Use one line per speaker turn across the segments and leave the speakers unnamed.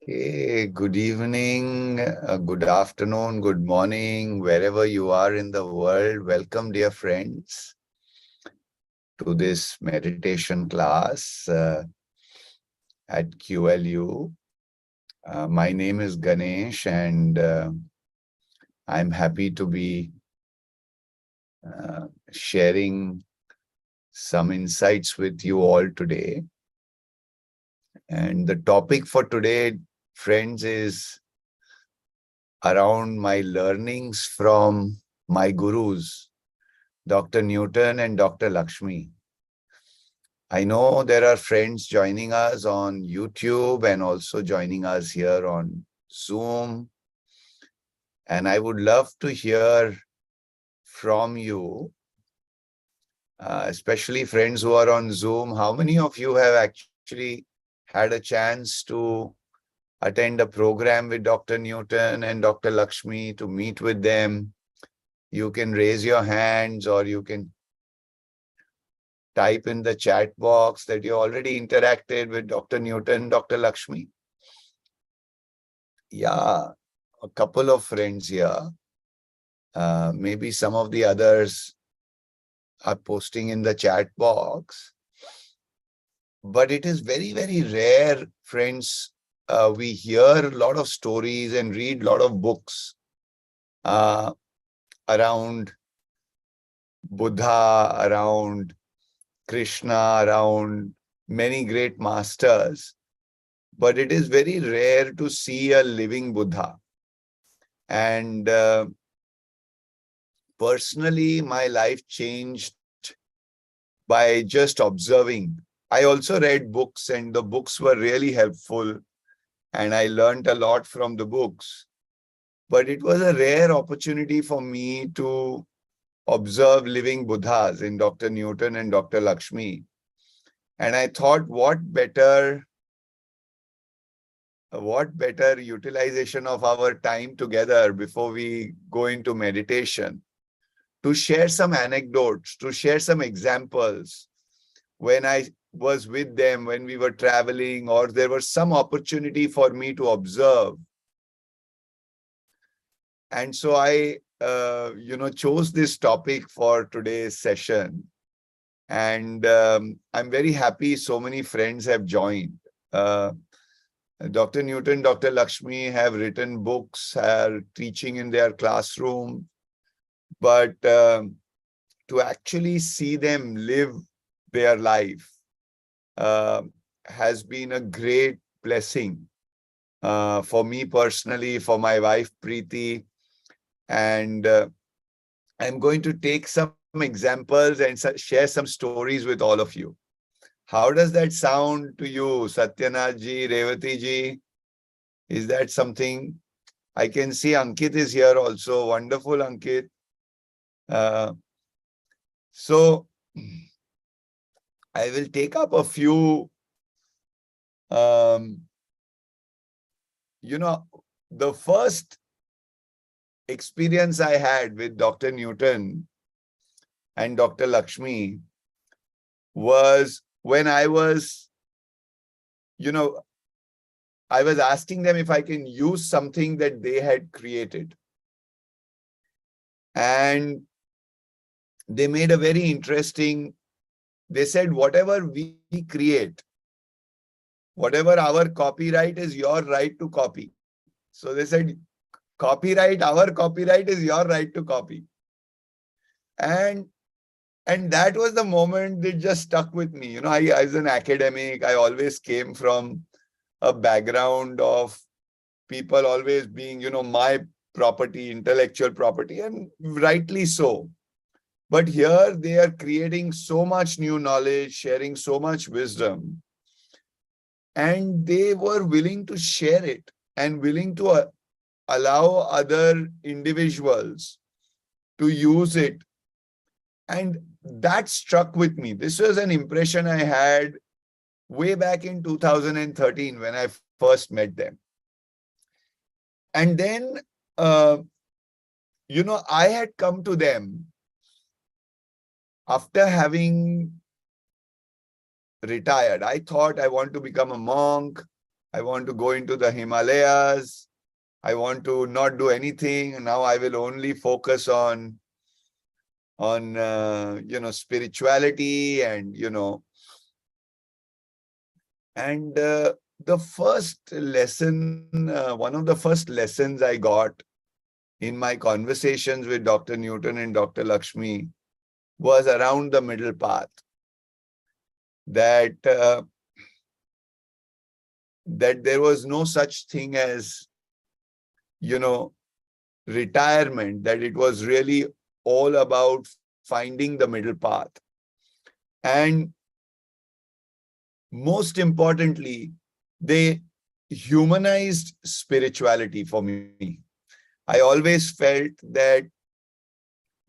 Okay, good evening, good afternoon, good morning, wherever you are in the world. Welcome, dear friends, to this meditation class at QLU. My name is Ganesh, and I'm happy to be sharing some insights with you all today. And the topic for today, friends, is around my learnings from my gurus, Dr. Newton and Dr. Lakshmi. I know there are friends joining us on YouTube and also joining us here on Zoom. And I would love to hear from you, especially friends who are on Zoom. How many of you have actually had a chance to attend a program with Dr. Newton and Dr. Lakshmi, to meet with them? You can raise your hands, or you can type in the chat box that you already interacted with Dr. Newton, Dr. Lakshmi. Yeah, a couple of friends here. Maybe some of the others are posting in the chat box. But it is very, very rare, friends. We hear a lot of stories and read a lot of books around Buddha, around Krishna, around many great masters. But it is very rare to see a living Buddha. And personally, my life changed by just observing. I also read books, and the books were really helpful, and I learned a lot from the books. But it was a rare opportunity for me to observe living Buddhas in Dr. Newton and Dr. Lakshmi. And I thought, what better utilization of our time together before we go into meditation, to share some anecdotes, to share some examples when I was with them, when we were traveling, or there was some opportunity for me to observe. And so I, chose this topic for today's session. And I'm very happy so many friends have joined. Dr. Newton, Dr. Lakshmi have written books, are teaching in their classroom. But to actually see them live their life has been a great blessing for me personally, for my wife Preeti. And I'm going to take some examples and share some stories with all of you. How does that sound to you, Satyanath ji, Revati ji? Is that something? I can see Ankit is here also. Wonderful, Ankit. So I will take up a few, the first experience I had with Dr. Newton and Dr. Lakshmi was when I was asking them if I can use something that they had created. And they made a very interesting, they said, whatever we create, whatever our copyright is your right to copy. So they said, our copyright is your right to copy. And that was the moment that just stuck with me. I as an academic, I always came from a background of people always being, my property, intellectual property, and rightly so. But here they are creating so much new knowledge, sharing so much wisdom, and they were willing to share it and willing to allow other individuals to use it. And that struck with me. This was an impression I had way back in 2013 when I first met them. And then, I had come to them after having retired. I thought I want to become a monk. I want to go into the Himalayas. I want to not do anything. And now I will only focus on spirituality and, and the first lesson, one of the first lessons I got in my conversations with Dr. Newton and Dr. Lakshmi was around the middle path. That there was no such thing as, retirement, that it was really all about finding the middle path. And most importantly, they humanized spirituality for me. I always felt that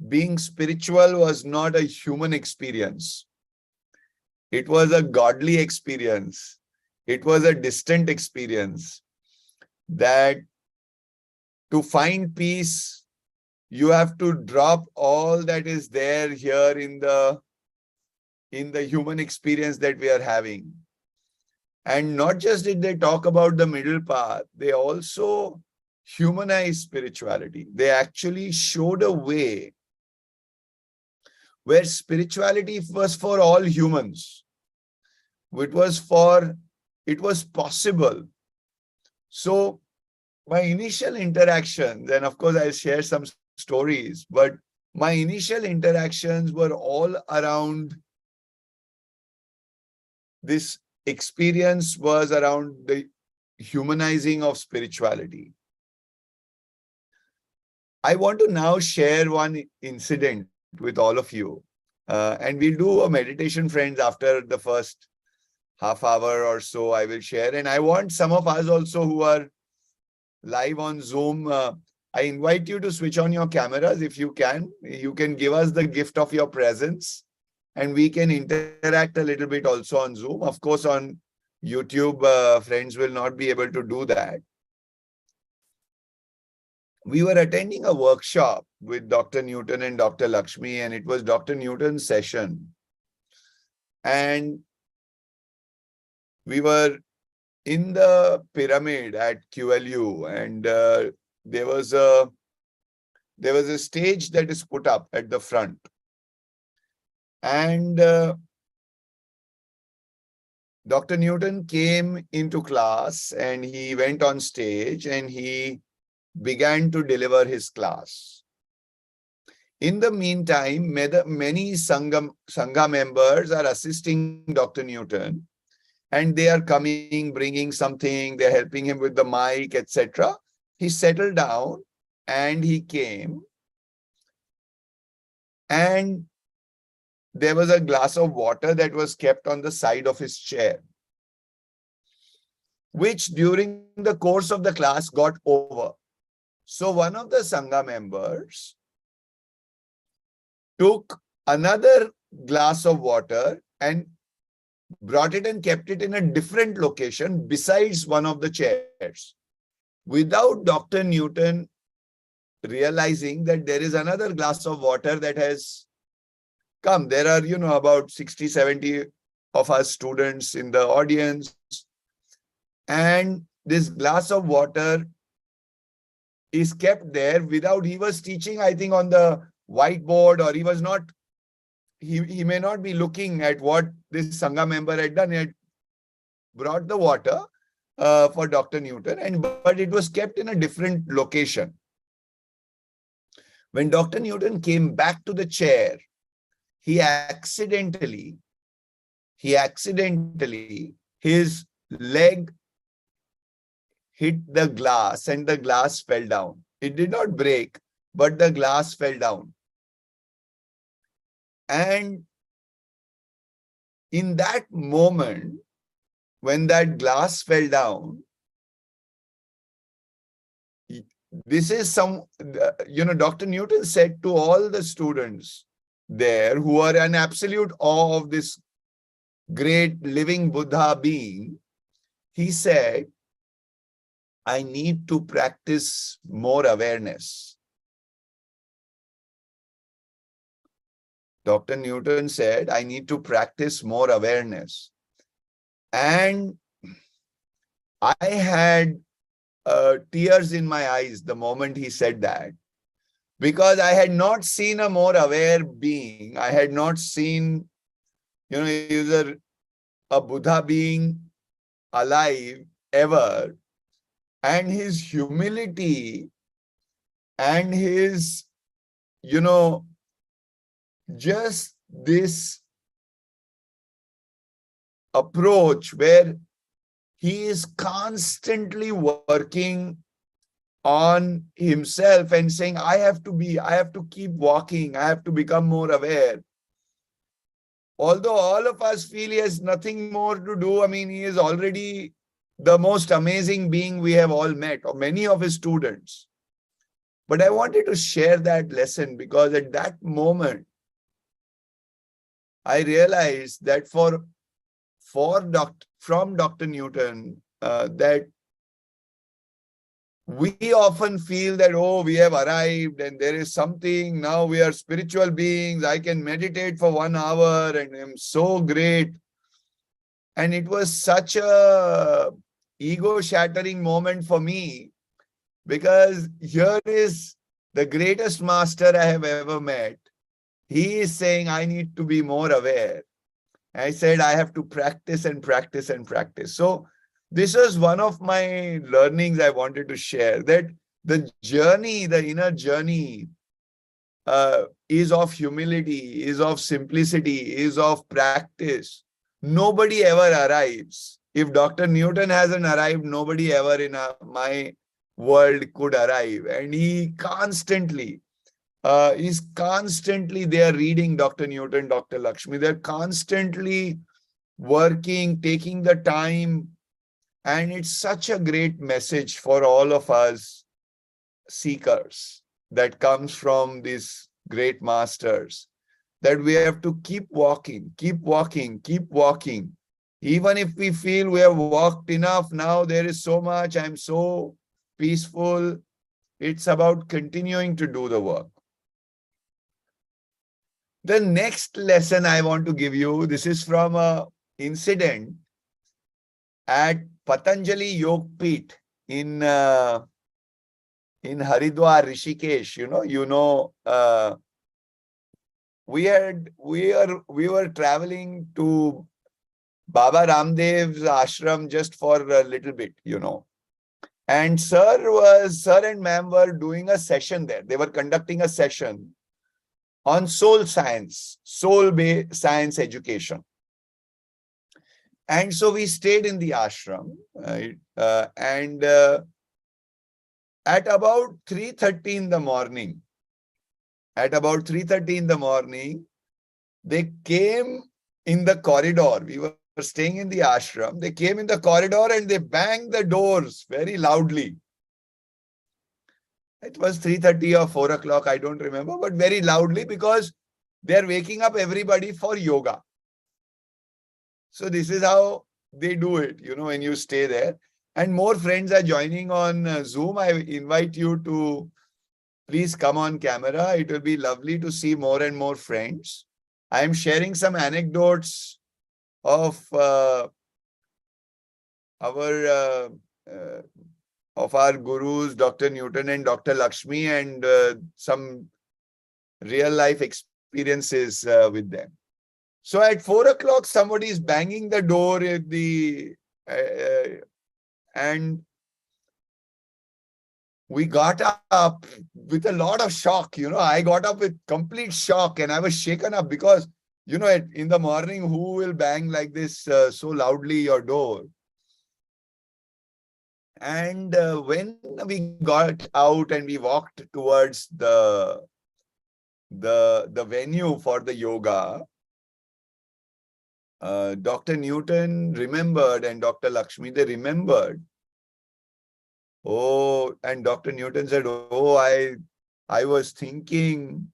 being spiritual was not a human experience. It was a godly experience. It was a distant experience. That to find peace, you have to drop all that is there here in the human experience that we are having. And not just did they talk about the middle path, they also humanized spirituality. They actually showed a way where spirituality was for all humans. It was possible. So my initial interactions, and of course I'll share some stories, but my initial interactions were all around this experience, was around the humanizing of spirituality. I want to now share one incident with all of you. And we'll do a meditation, friends, after the first half hour or so. I will share. And I want some of us also who are live on Zoom, I invite you to switch on your cameras if you can. You can give us the gift of your presence and we can interact a little bit also on Zoom. Of course, on YouTube, friends will not be able to do that. We were attending a workshop with Dr. Newton and Dr. Lakshmi, and it was Dr. Newton's session. And we were in the pyramid at QLU, and there was a stage that is put up at the front. And Dr. Newton came into class and he went on stage and he began to deliver his class. In the meantime, many Sangha members are assisting Dr. Newton, and they are coming, bringing something, they're helping him with the mic, etc. He settled down and he came, and there was a glass of water that was kept on the side of his chair, which during the course of the class got over. So one of the Sangha members took another glass of water and brought it and kept it in a different location besides one of the chairs, without Dr. Newton realizing that there is another glass of water that has come. There are, about 60, 70 of us students in the audience. And this glass of water is kept there without, he was teaching, I think, on the whiteboard, or he was not, he may not be looking at what this Sangha member had done. He had brought the water for Dr. Newton, but it was kept in a different location. When Dr. Newton came back to the chair, he accidentally, his leg hit the glass and the glass fell down. It did not break, but the glass fell down. And in that moment, when that glass fell down, this is Dr. Newton said to all the students there who are in absolute awe of this great living Buddha being, he said, I need to practice more awareness. Dr. Newton said, I need to practice more awareness. And I had tears in my eyes the moment he said that, because I had not seen a more aware being. I had not seen, either a Buddha being alive ever, and his humility and his, just this approach where he is constantly working on himself and saying, I have to keep walking, I have to become more aware. Although all of us feel he has nothing more to do, I mean, he is already the most amazing being we have all met, or many of his students. But I wanted to share that lesson because at that moment, I realized that from Dr. Newton, that we often feel that, oh, we have arrived and there is something, now we are spiritual beings, I can meditate for 1 hour and I'm so great. And it was such a ego-shattering moment for me, because here is the greatest master I have ever met. He is saying, I need to be more aware. I said, I have to practice and practice and practice. So this was one of my learnings I wanted to share, that the journey, the inner journey, is of humility, is of simplicity, is of practice. Nobody ever arrives. If Dr. Newton hasn't arrived, nobody ever in my world could arrive. And he constantly is constantly there reading Dr. Newton, Dr. Lakshmi. They're constantly working, taking the time. And it's such a great message for all of us seekers that comes from these great masters, that we have to keep walking, keep walking, keep walking. Even if we feel we have walked enough, now there is so much, I'm so peaceful. It's about continuing to do the work. The next lesson I want to give you, this is from an incident at Patanjali Yog Peeth in Haridwar, Rishikesh. We were traveling to Baba Ramdev's ashram just for a little bit, And sir and ma'am were doing a session there. They were conducting a session on soul science, soul-based science education. And so we stayed in the ashram, and at about 3:30 in the morning, they came in the corridor. We were staying in the ashram. They came in the corridor and they banged the doors very loudly. It was 3:30 or 4 o'clock, I don't remember, but very loudly, because they're waking up everybody for yoga. So this is how they do it, when you stay there. And more friends are joining on Zoom. I invite you to please come on camera. It will be lovely to see more and more friends. I am sharing some anecdotes of our gurus, Dr. Newton and Dr. Lakshmi, and some real life experiences with them. So at 4 o'clock, somebody is banging the door at and we got up with a lot of shock. I got up with complete shock and I was shaken up because, in the morning, who will bang like this so loudly your door? And when we got out and we walked towards the venue for the yoga, Dr. Newton remembered and Dr. Lakshmi, they remembered. Oh, and Dr. Newton said, oh, I was thinking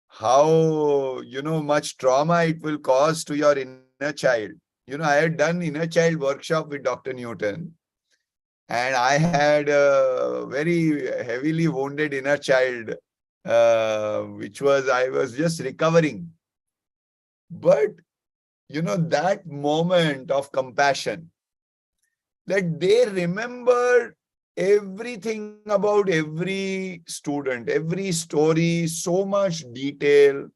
how, much trauma it will cause to your inner child. I had done inner child workshop with Dr. Newton, and I had a very heavily wounded inner child, I was just recovering. But, that moment of compassion, that they remember everything about every student, every story, so much detail.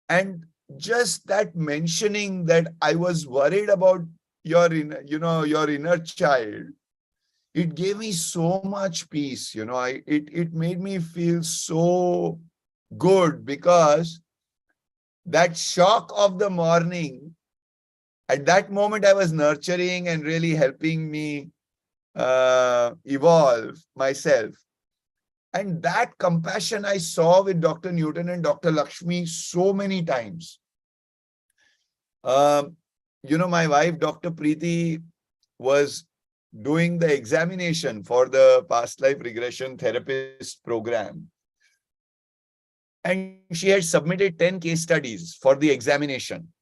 And just that mentioning that I was worried about your inner, your inner child, it gave me so much peace. It made me feel so good, because that shock of the morning, at that moment, I was nurturing and really helping me evolve myself. And that compassion I saw with Dr. Newton and Dr. Lakshmi so many times. My wife, Dr. Preeti, was doing the examination for the past life regression therapist program. And she had submitted 10 case studies for the examination.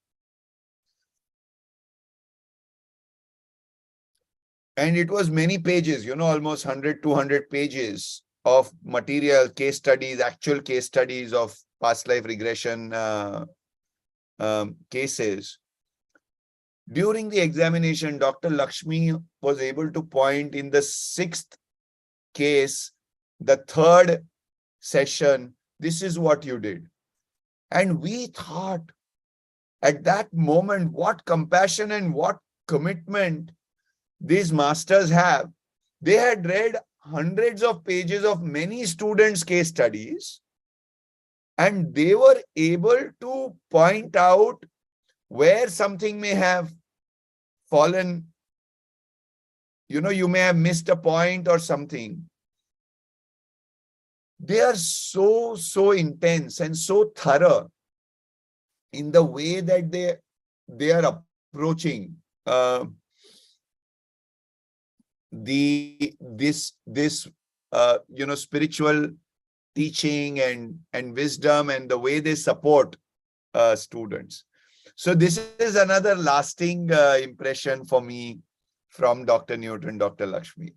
And it was many pages, almost 100, 200 pages of material, case studies, actual case studies of past life regression cases. During the examination, Dr. Lakshmi was able to point in the 6th case, the 3rd session, this is what you did. And we thought at that moment, what compassion and what commitment these masters have. They had read hundreds of pages of many students' case studies, and they were able to point out where something may have fallen. You may have missed a point or something. They are so intense and so thorough in the way that they are approaching this spiritual teaching and wisdom, and the way they support students. So this is another lasting impression for me from Dr. Newton, Dr. Lakshmi.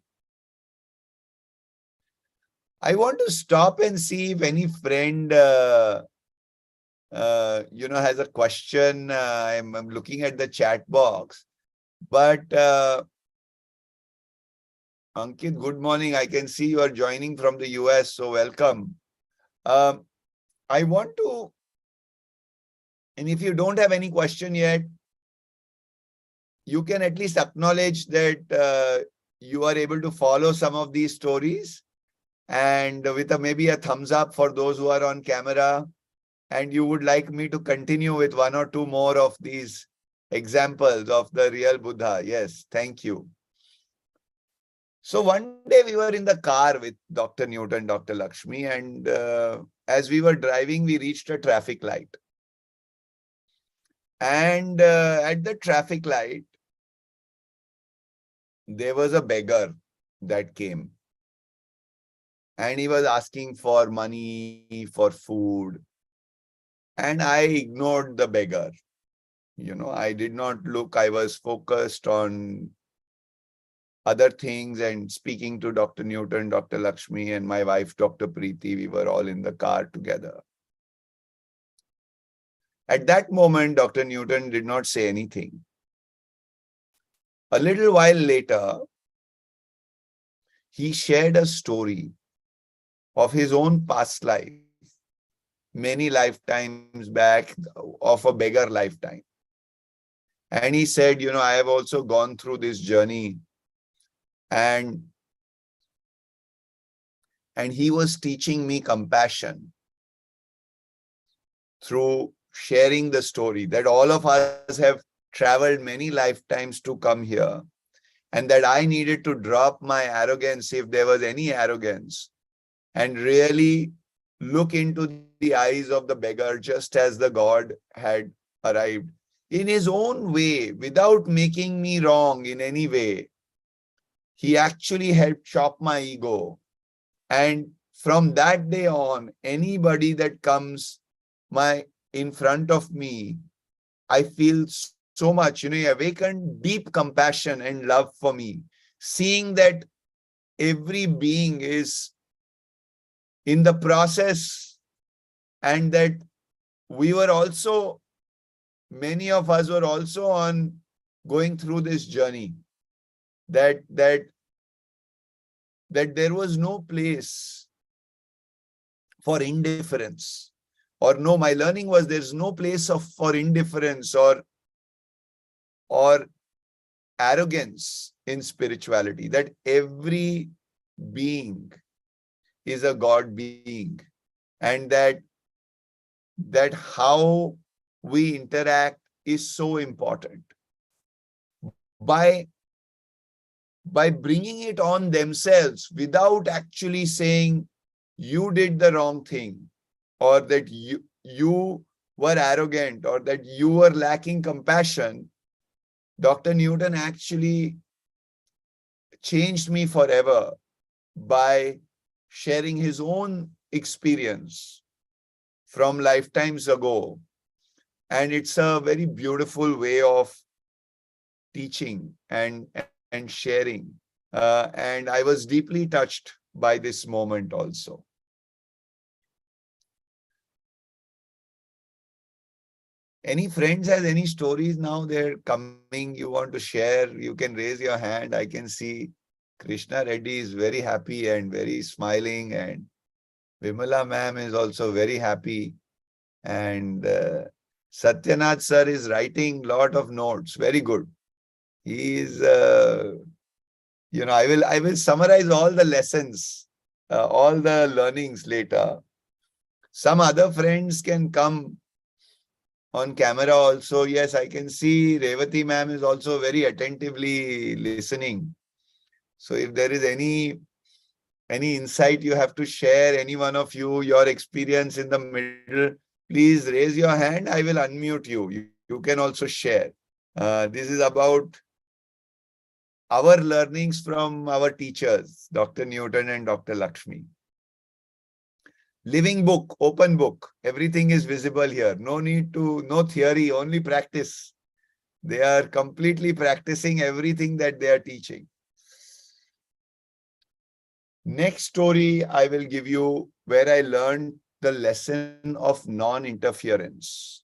I want to stop and see if any friend has a question. I'm looking at the chat box, but Ankit, good morning. I can see you are joining from the US, so welcome. I want to, and if you don't have any question yet, you can at least acknowledge that you are able to follow some of these stories, and with maybe a thumbs up for those who are on camera, and you would like me to continue with 1 or 2 more of these examples of the real Buddha. Yes, thank you. So one day we were in the car with Dr. Newton, Dr. Lakshmi, and as we were driving, we reached a traffic light. And at the traffic light, there was a beggar that came. And he was asking for money, for food. And I ignored the beggar. I did not look. I was focused on other things and speaking to Dr. Newton, Dr. Lakshmi, and my wife, Dr. Preeti. We were all in the car together. At that moment, Dr. Newton did not say anything. A little while later, he shared a story of his own past life, many lifetimes back, of a beggar lifetime. And he said, I have also gone through this journey. And he was teaching me compassion through sharing the story that all of us have traveled many lifetimes to come here, and that I needed to drop my arrogance, if there was any arrogance, and really look into the eyes of the beggar, just as the God had arrived in his own way, without making me wrong in any way. He actually helped chop my ego. And from that day on, anybody that comes in front of me, I feel so much, he awakened deep compassion and love for me, seeing that every being is in the process, and that many of us were also going through this journey. that that that there was no place for indifference, or no, my learning was there's no place for indifference or arrogance in spirituality, that every being is a God being, and that how we interact is so important. By bringing it on themselves without actually saying you did the wrong thing, or that you were arrogant, or that you were lacking compassion, Dr. Newton actually changed me forever by sharing his own experience from lifetimes ago. And it's a very beautiful way of teaching and sharing. And I was deeply touched by this moment also. Any friends has any stories now they're coming, you want to share, you can raise your hand. I can see Krishna Reddy is very happy and very smiling, and Vimala ma'am is also very happy, and Satyanath sir is writing lot of notes. Very good. He is, I will summarize all the lessons, all the learnings later. Some other friends can come on camera also. Yes, I can see Revati ma'am is also very attentively listening. So if there is any insight you have to share, any one of you, your experience in the middle, please raise your hand. I will unmute you. You can also share. This is about our learnings from our teachers, Dr. Newton and Dr. Lakshmi. Living book, open book. Everything is visible here. No theory, only practice. They are completely practicing everything that they are teaching. Next story I will give you, where I learned the lesson of non-interference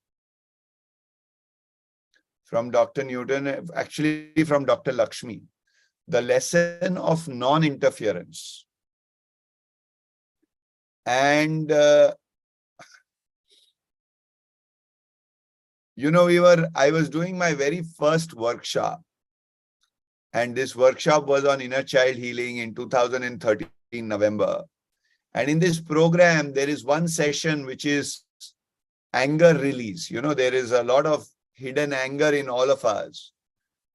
from Dr. Newton, actually from Dr. Lakshmi. The lesson of non-interference. And I was doing my very first workshop, and this workshop was on inner child healing in 2013 November. And in this program, there is one session which is anger release. There is a lot of hidden anger in all of us,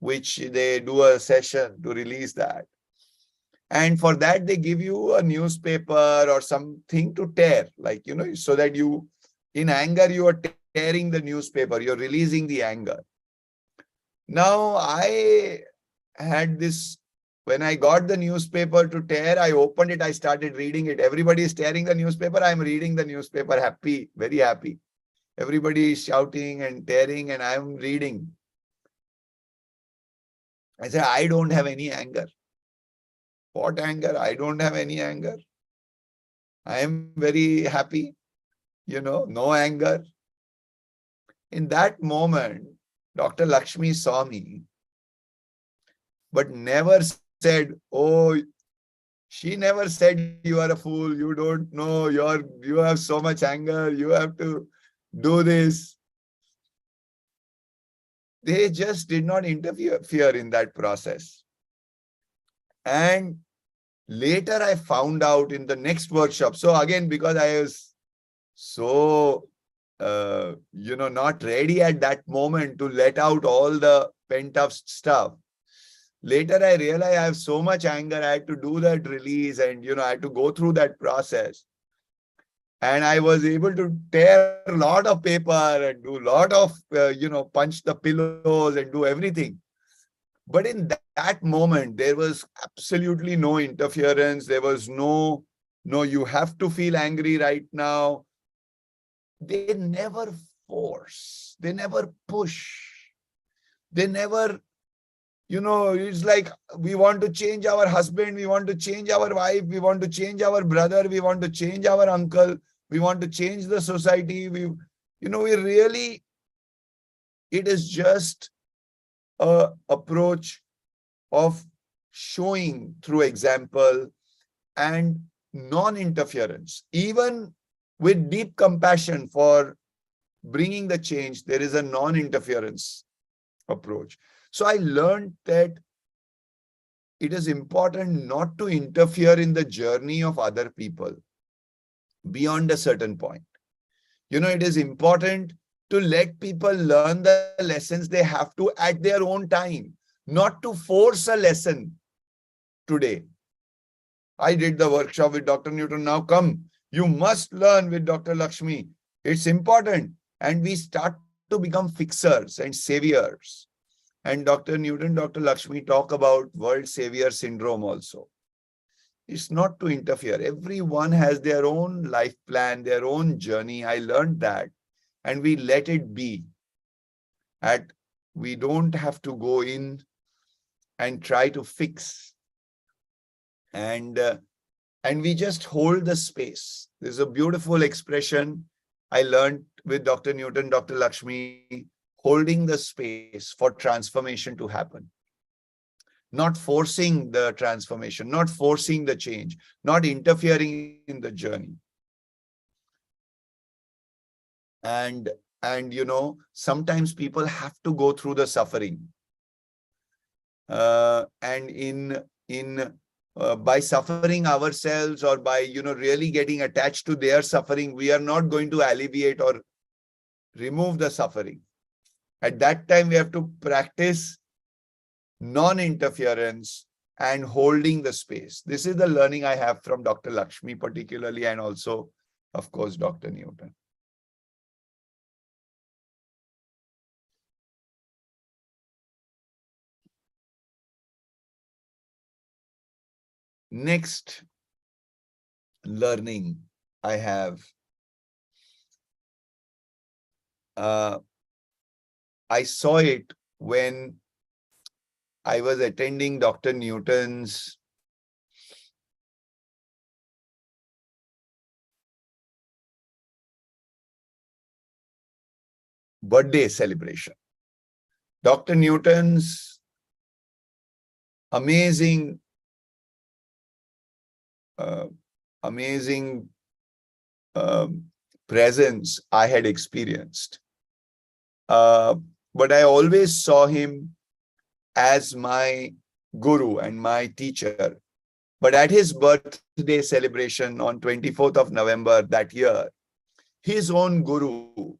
which they do a session to release that. And for that, they give you a newspaper or something to tear, so that you, in anger, you are tearing the newspaper, you're releasing the anger. Now, I had this, when I got the newspaper to tear, I opened it, I started reading it. Everybody is tearing the newspaper. I'm reading the newspaper, happy, very happy. Everybody is shouting and tearing, and I'm reading. I said, I don't have any anger. What anger? I don't have any anger. I am very happy, no anger. In that moment, Dr. Lakshmi saw me, but never said, oh, she never said, you are a fool, you don't know, you have so much anger, you have to do this. They just did not interfere in that process. And later I found out in the next workshop. So again, because I was so, not ready at that moment to let out all the pent-up stuff. Later I realized I have so much anger, I had to do that release, and, I had to go through that process. And I was able to tear a lot of paper and do a lot of, punch the pillows and do everything. But in that moment, there was absolutely no interference. There was no, you have to feel angry right now. They never force. They never push. They never, it's like we want to change our husband. We want to change our wife. We want to change our brother. We want to change our uncle. We want to change the society. It is just a approach of showing through example and non-interference. Even with deep compassion for bringing the change, there is a non-interference approach. So I learned that it is important not to interfere in the journey of other people beyond a certain point. It is important to let people learn the lessons they have to at their own time, not to force a lesson today. I did the workshop with Dr. Newton. Now come, you must learn with Dr. Lakshmi. It's important. And we start to become fixers and saviors. And Dr. Newton, Dr. Lakshmi talk about world savior syndrome also. It's not to interfere. Everyone has their own life plan, their own journey. I learned that. And we let it be. We don't have to go in and try to fix. And we just hold the space. There's a beautiful expression I learned with Dr. Newton, Dr. Lakshmi, holding the space for transformation to happen. Not forcing the transformation, not forcing the change, not interfering in the journey. And sometimes people have to go through the suffering. And by suffering ourselves, or by really getting attached to their suffering, we are not going to alleviate or remove the suffering. At that time, we have to practice non-interference and holding the space. This is the learning I have from Dr. Lakshmi particularly, and also, of course, Dr. Newton. Next learning I have, I saw it when I was attending Dr. Newton's birthday celebration. Dr. Newton's amazing presence I had experienced. But I always saw him as my guru and my teacher. But at his birthday celebration on 24th of November that year, his own guru,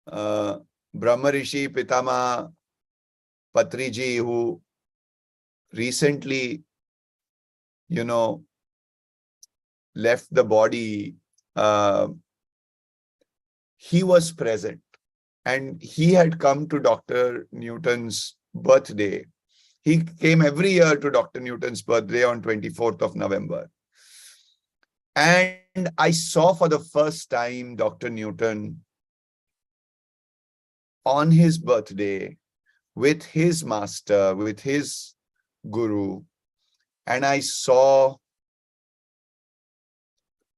Brahma Rishi Pitama Patriji, who recently, left the body, he was present. And he had come to Dr. Newton's birthday. He came every year to Dr. Newton's birthday on 24th of November. And I saw for the first time Dr. Newton on his birthday with his master, with his guru. And I saw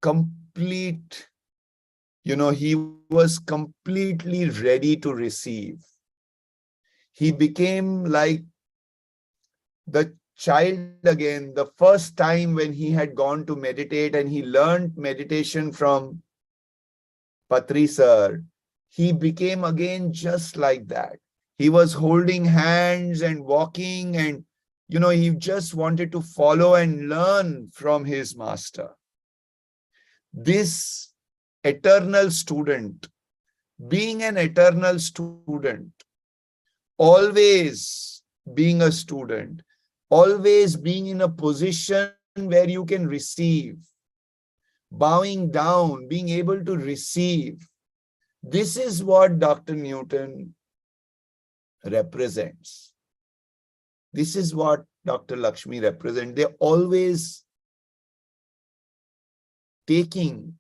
complete, he was completely ready to receive. He became like the child again, the first time when he had gone to meditate and he learned meditation from Patri sir. He became again just like that. He was holding hands and walking, and he just wanted to follow and learn from his master. This eternal student, being an eternal student, always being a student, always being in a position where you can receive, bowing down, being able to receive. This is what Dr. Newton represents. This is what Dr. Lakshmi represents. They're always taking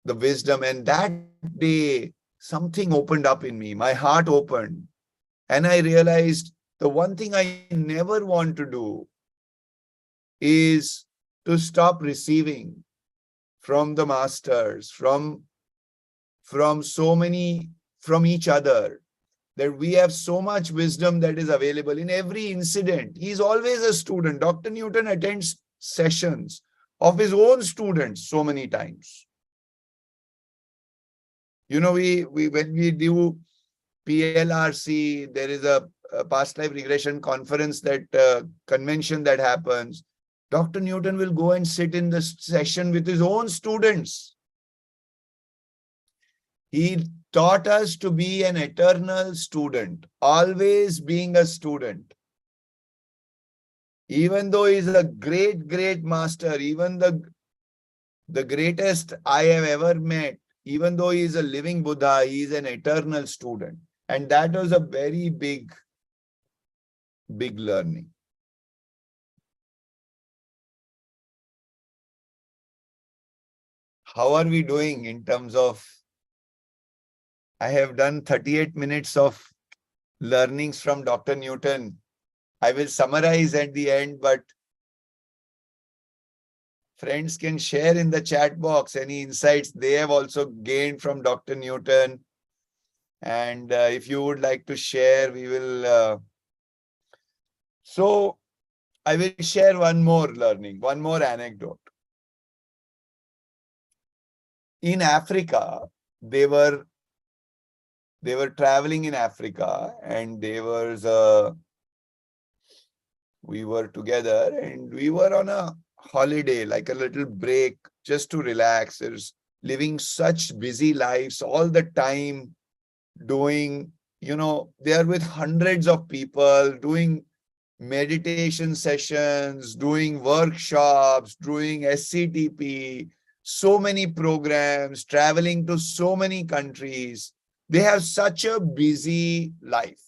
the wisdom. And that day, something opened up in me. My heart opened. And I realized the one thing I never want to do is to stop receiving from the masters, from each other. that we have so much wisdom that is available in every incident. He is always a student. Dr. Newton attends sessions of his own students so many times. You know, when we do PLRC, there is a past life regression conference, that convention that happens. Dr. Newton will go and sit in the session with his own students. He taught us to be an eternal student, always being a student. Even though he is a great, great master, even the greatest I have ever met, even though he is a living Buddha, he is an eternal student. And that was a very big learning. How are we doing in terms of, I have done 38 minutes of learnings from Dr. Newton. I will summarize at the end, but friends can share in the chat box any insights they have also gained from Dr. Newton. And if you would like to share, we will. So I will share one more learning, one more anecdote. In Africa, they were traveling in Africa, and we were together, and we were on a holiday, like a little break, just to relax. There's living such busy lives all the time, doing, they are with hundreds of people, doing meditation sessions, doing workshops, doing SCTP, so many programs, traveling to so many countries. They have such a busy life.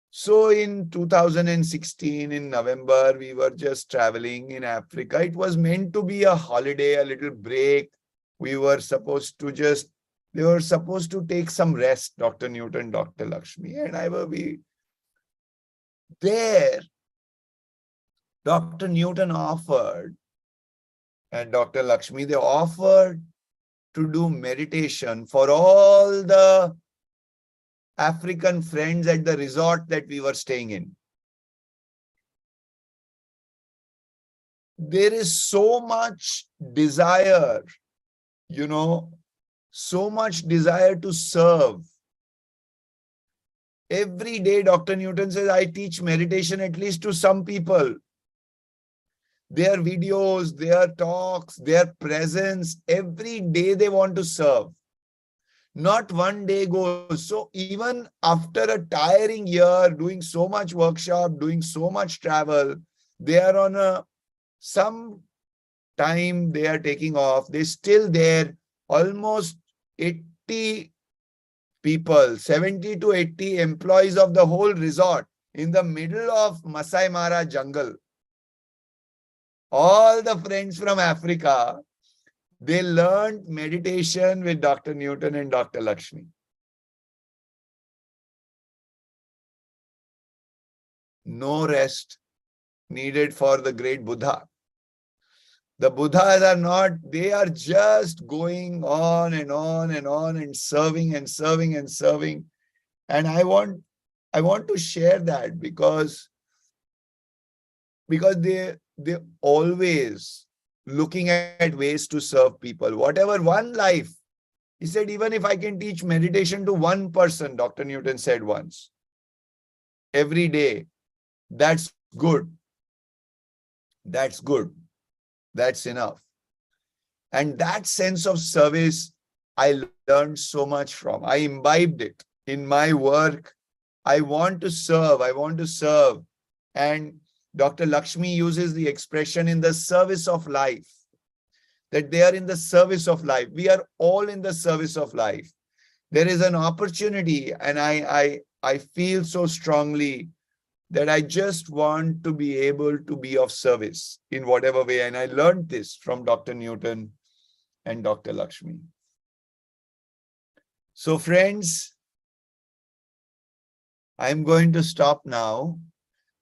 So in 2016, in November, we were just traveling in Africa. It was meant to be a holiday, a little break. They were supposed to take some rest, Dr. Newton, Dr. Lakshmi, and I will be there. Dr. Newton offered, and Dr. Lakshmi, they offered to do meditation for all the African friends at the resort that we were staying in. There is so much desire, so much desire to serve. Every day, Dr. Newton says, I teach meditation at least to some people. Their videos, their talks, their presence, every day they want to serve. Not one day goes. So even after a tiring year, doing so much workshop, doing so much travel, they are on some time they are taking off. They're still there, almost 80 people, 70 to 80 employees of the whole resort in the middle of Masai Mara jungle. All the friends from Africa, they learned meditation with Dr. Newton and Dr. Lakshmi. No rest needed for the great Buddha. The Buddhas are not, they are just going on and on and on and serving and serving and serving. And I want to share that because they always looking at ways to serve people. Whatever one life, he said, even if I can teach meditation to one person, Dr. Newton said once, every day, that's good. That's good. That's enough. And that sense of service, I learned so much from. I imbibed it in my work. I want to serve. I want to serve. And Dr. Lakshmi uses the expression in the service of life, that they are in the service of life. We are all in the service of life. There is an opportunity, and I feel so strongly that I just want to be able to be of service in whatever way. And I learned this from Dr. Newton and Dr. Lakshmi. So friends, I'm going to stop now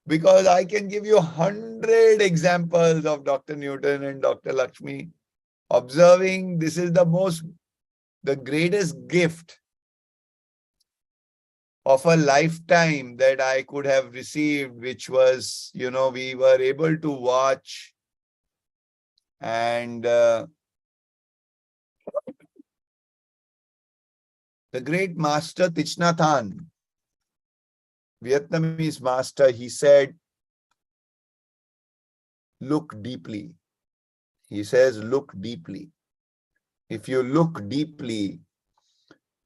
because I can give you 100 examples of Dr. Newton and Dr. Lakshmi observing. This is the greatest gift of a lifetime that I could have received, which was, we were able to watch. And the great master Thich Nhat Hanh, Vietnamese master, he said, look deeply. He says, look deeply. If you look deeply,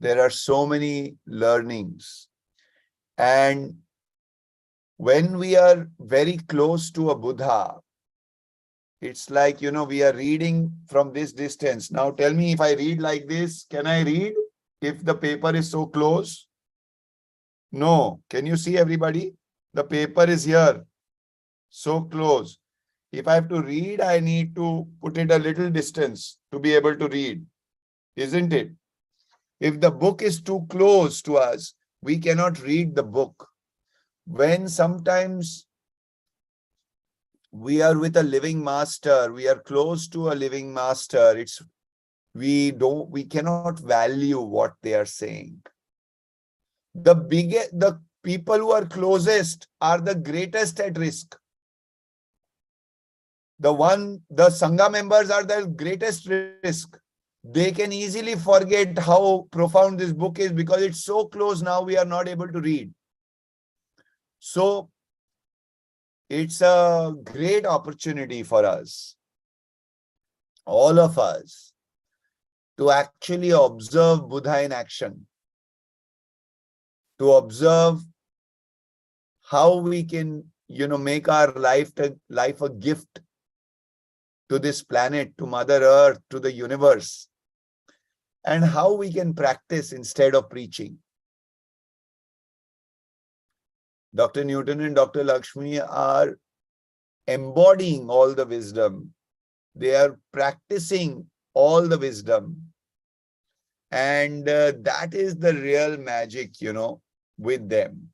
there are so many learnings. And when we are very close to a Buddha, it's like, we are reading from this distance. Now tell me, if I read like this, can I read if the paper is so close? No. Can you see, everybody? The paper is here, so close. If I have to read, I need to put it a little distance to be able to read, isn't it? If the book is too close to us, we cannot read the book. When sometimes we are with a living master, we are close to a living master, we cannot value what they are saying. The people who are closest are the greatest at risk. The Sangha members are the greatest risk. They can easily forget how profound this book is because it's so close now we are not able to read. So it's a great opportunity for us, all of us, to actually observe Buddha in action, to observe how we can, make our life a gift to this planet, to Mother Earth, to the universe, and how we can practice instead of preaching. Dr. Newton and Dr. Lakshmi are embodying all the wisdom. They are practicing all the wisdom. And that is the real magic, with them,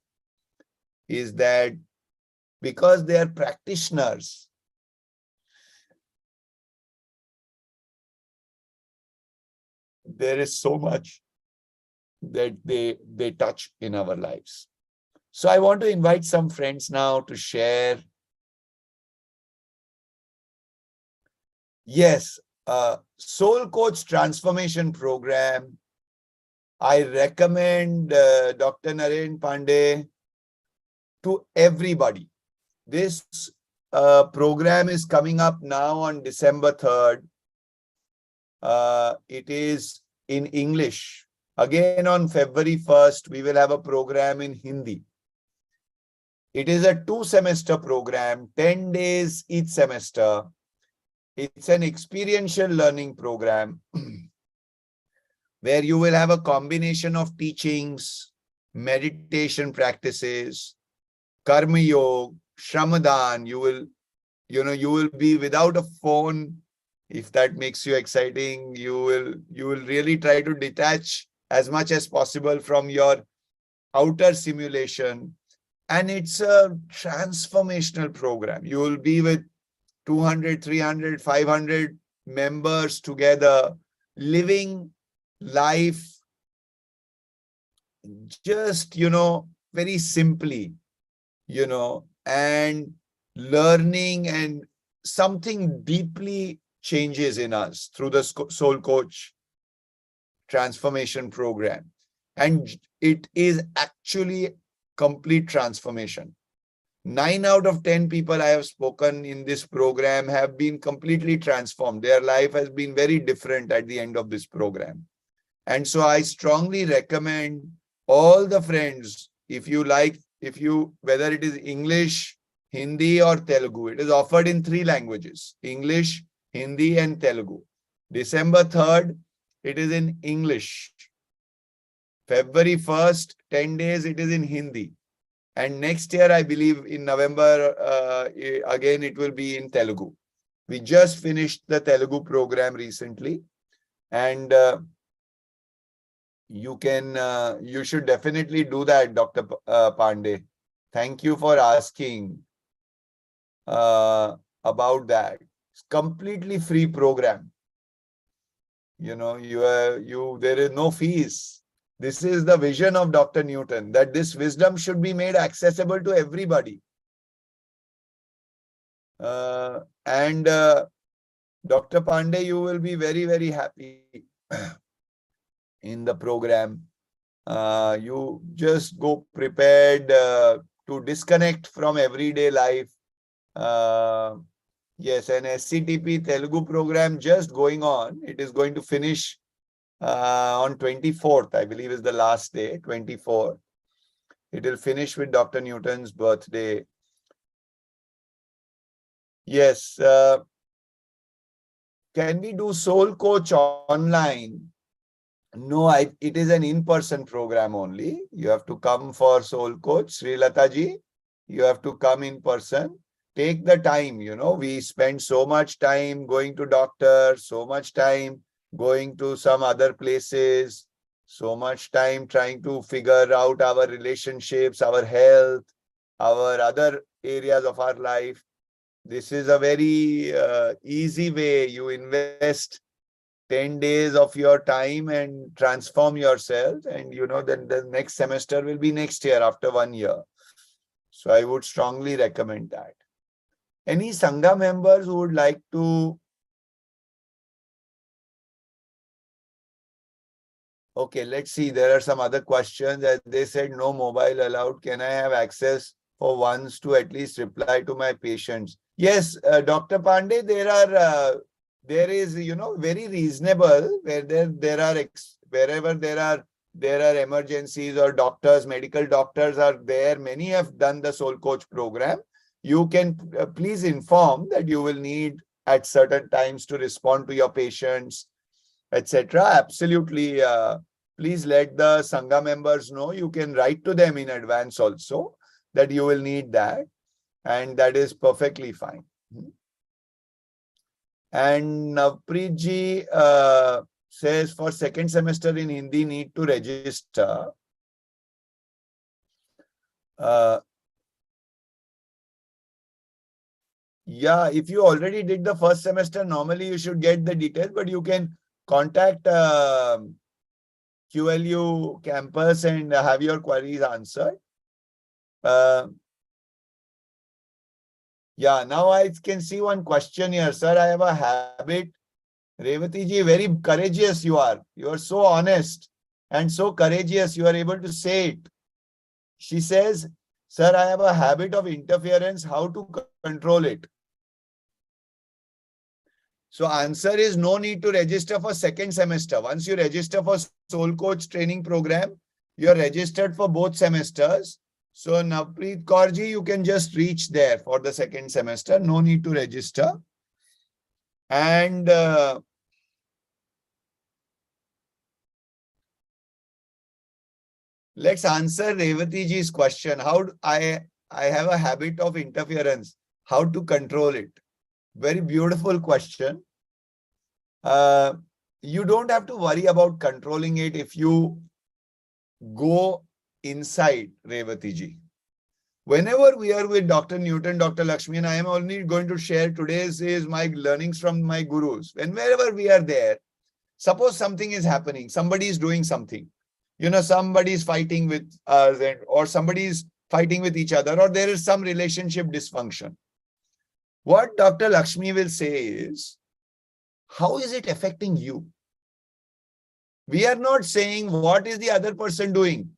is that because they are practitioners, there is so much that they touch in our lives. So I want to invite some friends now to share. Yes, Soul Coach Transformation Program. I recommend Dr. Naren Pandey to everybody. This program is coming up now on December 3rd. It is in English. Again, on February 1st, we will have a program in Hindi. It is a 2-semester program, 10 days each semester. It's an experiential learning program where you will have a combination of teachings, meditation practices, karma yoga, shramadhan. You will be without a phone. If that makes you exciting, you will really try to detach as much as possible from your outer simulation. And it's a transformational program. You will be with 200, 300, 500 members together, living life just, very simply, and learning, and something deeply changes in us through the Soul Coach Transformation Program. And it is actually complete transformation. 9 out of 10 people I have spoken in this program have been completely transformed. Their life has been very different at the end of this program. And so I strongly recommend all the friends, whether it is English, Hindi or Telugu, it is offered in 3 languages, English, Hindi and Telugu. December 3rd, it is in English. February 1st, 10 days, it is in Hindi. And next year, I believe in November, again, it will be in Telugu. We just finished the Telugu program recently. And you should definitely do that, Dr. Pandey. Thank you for asking about that. It's completely free program. There is no fees. This is the vision of Dr. Newton, that this wisdom should be made accessible to everybody. And Dr. Pandey, you will be very, very happy in the program. You just go prepared to disconnect from everyday life. Yes, an SCTP Telugu program just going on. It is going to finish on 24th, I believe is the last day, 24th. It will finish with Dr. Newton's birthday. Yes. Can we do Soul Coach online? No, it is an in-person program only. You have to come for Soul Coach. Srilata ji, you have to come in person. Take the time, we spend so much time going to doctor, so much time going to some other places, so much time trying to figure out our relationships, our health, our other areas of our life. This is a very easy way. You invest 10 days of your time and transform yourself. And then the next semester will be next year after 1 year. So I would strongly recommend that. Any Sangha members who would like to? Okay, let's see. There are some other questions. As they said, no mobile allowed. Can I have access for once to at least reply to my patients? Yes, Dr. Pandey, there is, very reasonable where wherever there are emergencies or doctors, medical doctors are there. Many have done the Soul Coach program. You can please inform that you will need at certain times to respond to your patients, etc. Absolutely. Please let the Sangha members know. You can write to them in advance also that you will need that. And that is perfectly fine. And Navpreet ji says for second semester in Hindi need to register. Yeah, if you already did the first semester, normally you should get the details, but you can contact QLU Campus and have your queries answered. Yeah, now I can see one question here. Sir, I have a habit. Revati ji, very courageous you are. You are so honest and so courageous. You are able to say it. She says, sir, I have a habit of interference. How to control it? So answer is no need to register for second semester. Once you register for Soul Coach training program, you are registered for both semesters. So Navpreet Kaurji, you can just reach there for the second semester. No need to register. And let's answer Revati ji's question. How I have a habit of interference. How to control it? Very beautiful question. You don't have to worry about controlling it if you go inside, Revati ji. Whenever we are with Dr. Newton, Dr. Lakshmi, and I am only going to share today's is my learnings from my gurus. And wherever we are there, suppose something is happening, somebody is doing something. Somebody is fighting with us or somebody is fighting with each other, or there is some relationship dysfunction. What Dr. Lakshmi will say is, how is it affecting you? We are not saying what is the other person doing.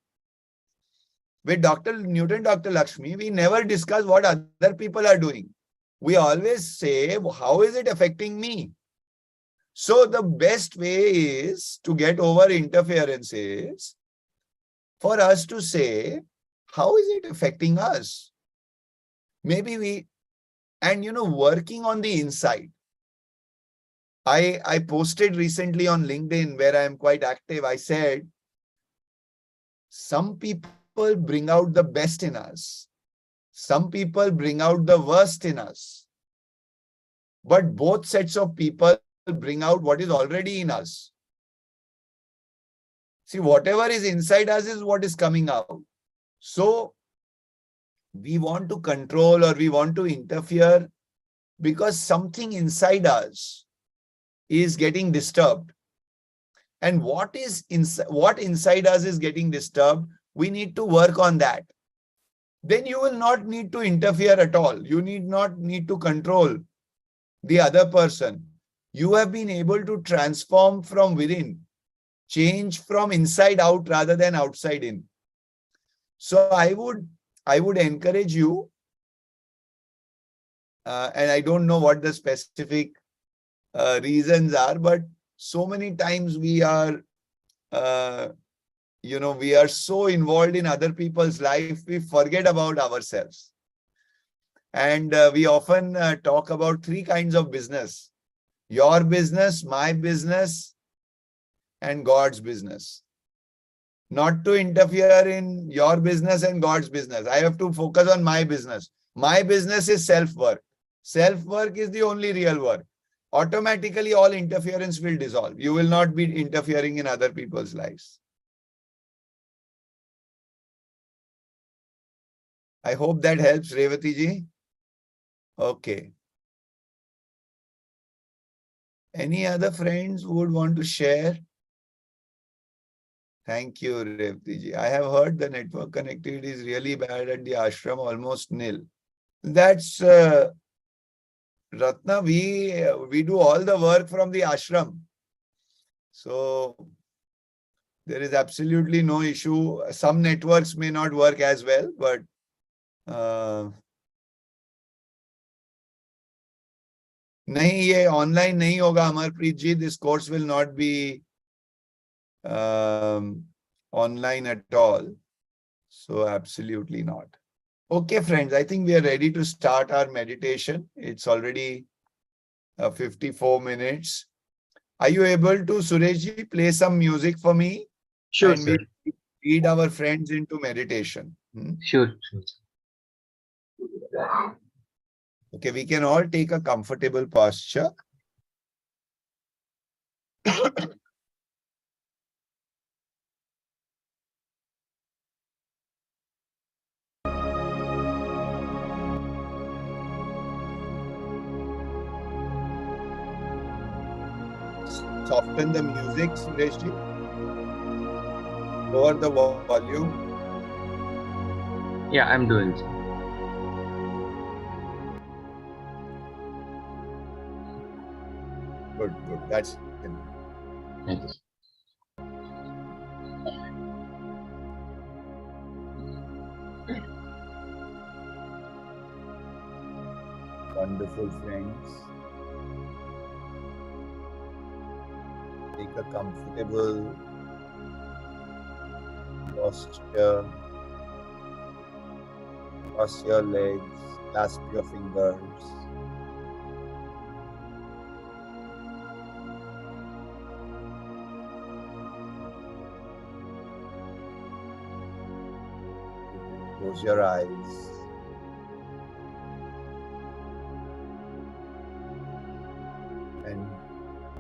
With Dr. Newton, Dr. Lakshmi, we never discuss what other people are doing. We always say, how is it affecting me? So the best way is to get over interferences for us to say, how is it affecting us? Maybe working on the inside. I posted recently on LinkedIn where I am quite active. I said, some people bring out the best in us. Some people bring out the worst in us. But both sets of people bring out what is already in us. See, whatever is inside us is what is coming out. So we want to control or we want to interfere because something inside us is getting disturbed. And what inside us is getting disturbed, we need to work on that. Then you will not need to interfere at all. You need not need to control the other person. You have been able to transform from within, change from inside out rather than outside in. So I would encourage you, and I don't know what the specific reasons are, but so many times we are, we are so involved in other people's life, we forget about ourselves. And we often talk about three kinds of business: your business, my business, and God's business. Not to interfere in your business and God's business. I have to focus on my business. My business is self-work. Self-work is the only real work. Automatically, all interference will dissolve. You will not be interfering in other people's lives. I hope that helps, Revati ji. Okay. Any other friends who would want to share? Thank you, Revati ji. I have heard the network connectivity is really bad at the ashram, almost nil. That's Ratna, we do all the work from the ashram. So there is absolutely no issue. Some networks may not work as well, but नहीं, ये online नहीं होगा, Amarpreet ji. This course will not be online at all. So absolutely not. Okay, friends, I think we are ready to start our meditation. It's already 54 minutes. Are you able to, Sureshji, play some music for me?
Sure,
and
sir.
we lead our friends into meditation.
Sure.
Okay, we can all take a comfortable posture. Soften the music, Sureshji. Lower the volume.
Yeah, I'm doing so.
Good. That's it.
Thank you.
Wonderful, friends. Take a comfortable posture. Cross your legs, clasp your fingers. Close your eyes. And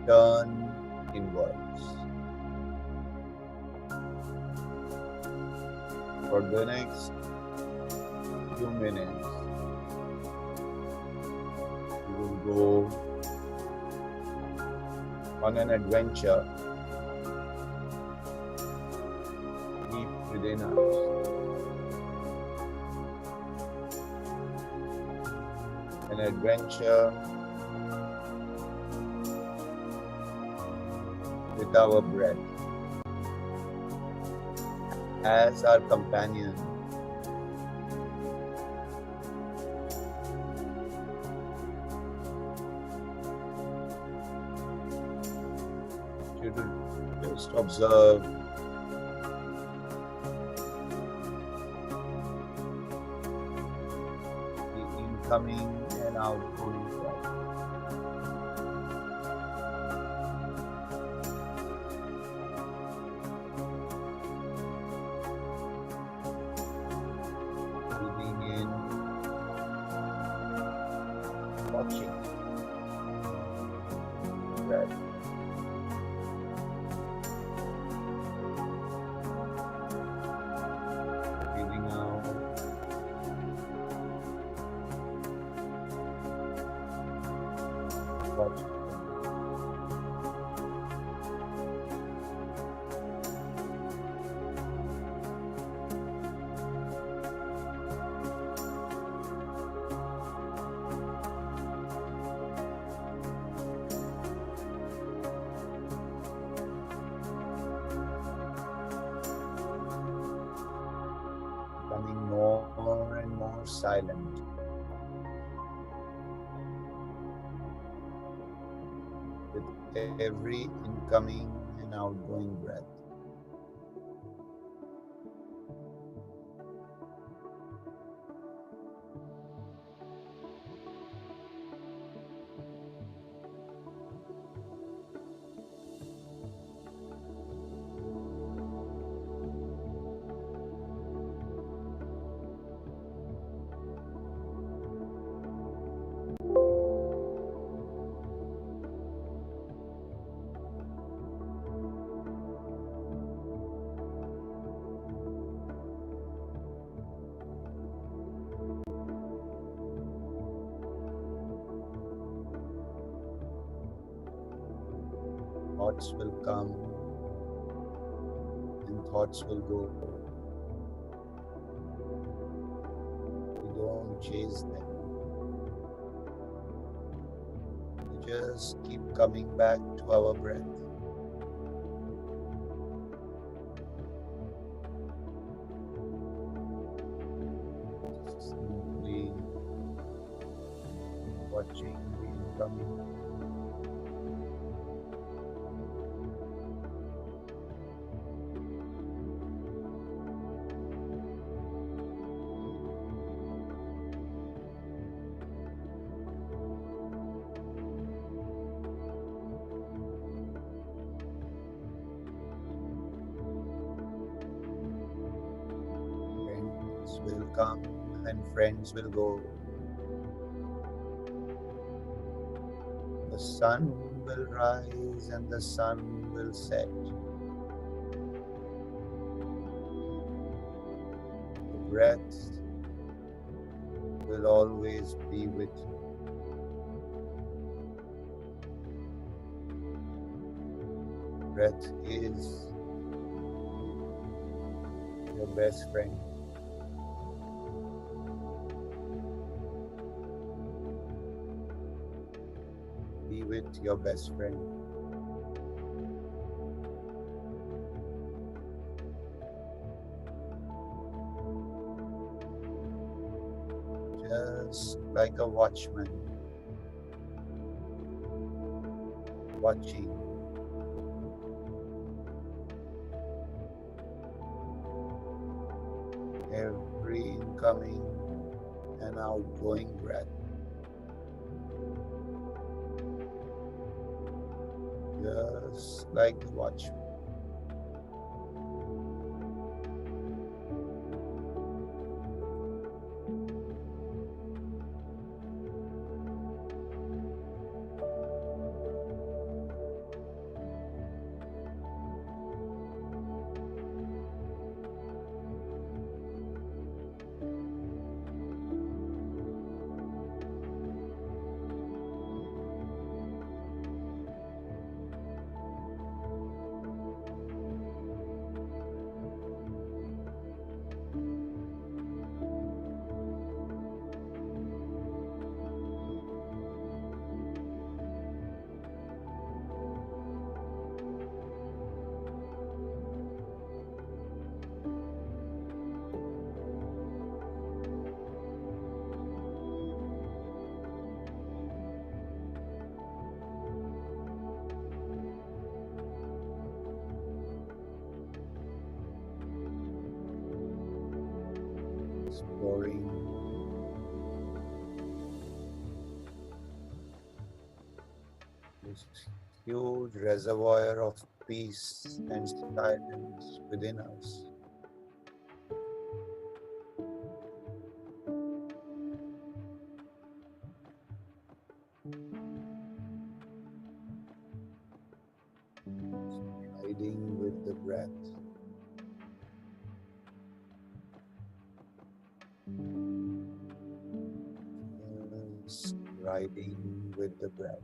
turn inwards. For the next few minutes, we will go on an adventure deep within us. An adventure with our breath as our companion. You to just observe the incoming and outgoing breath. Breathing in, watching breath. Breathing out. Watching. silent. With every incoming and outgoing breath. Thoughts will come and thoughts will go. We don't chase them. We just keep coming back to our breath. Simply watching the incoming will come and friends will go. The sun will rise and the sun will set. The breath will always be with you. Breath is your best friend. Be with your best friend. Just like a watchman watching every incoming and outgoing breath. Just like the watchman. Exploring this huge reservoir of peace and silence within us. Riding with the breath. Just riding with the breath.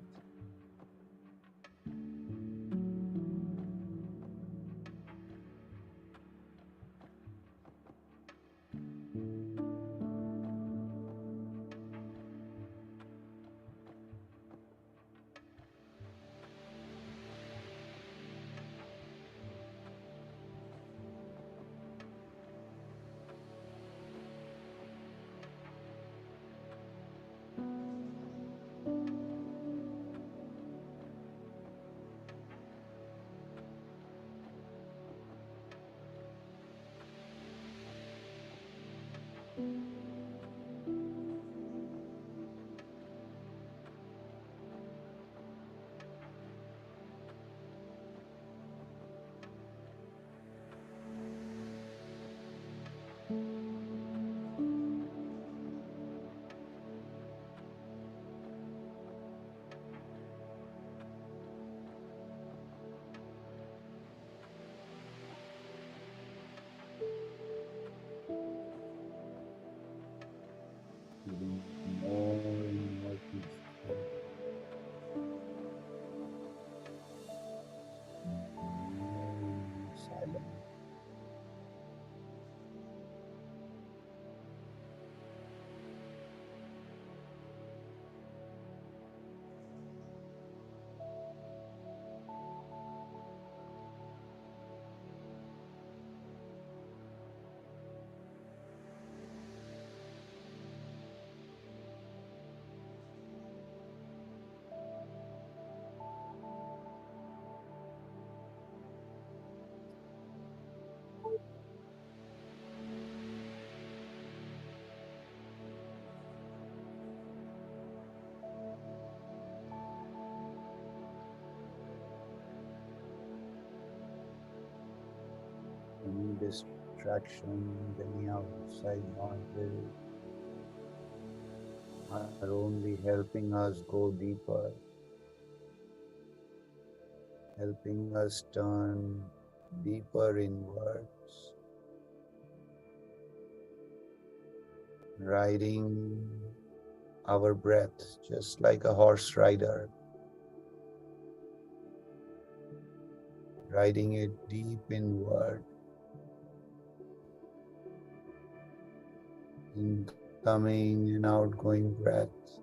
Feeling more and more peaceful, more and more silent. Any distractions, any outside noises are only helping us go deeper, helping us turn deeper inwards, riding our breath just like a horse rider, riding it deep inward, incoming and outgoing breaths.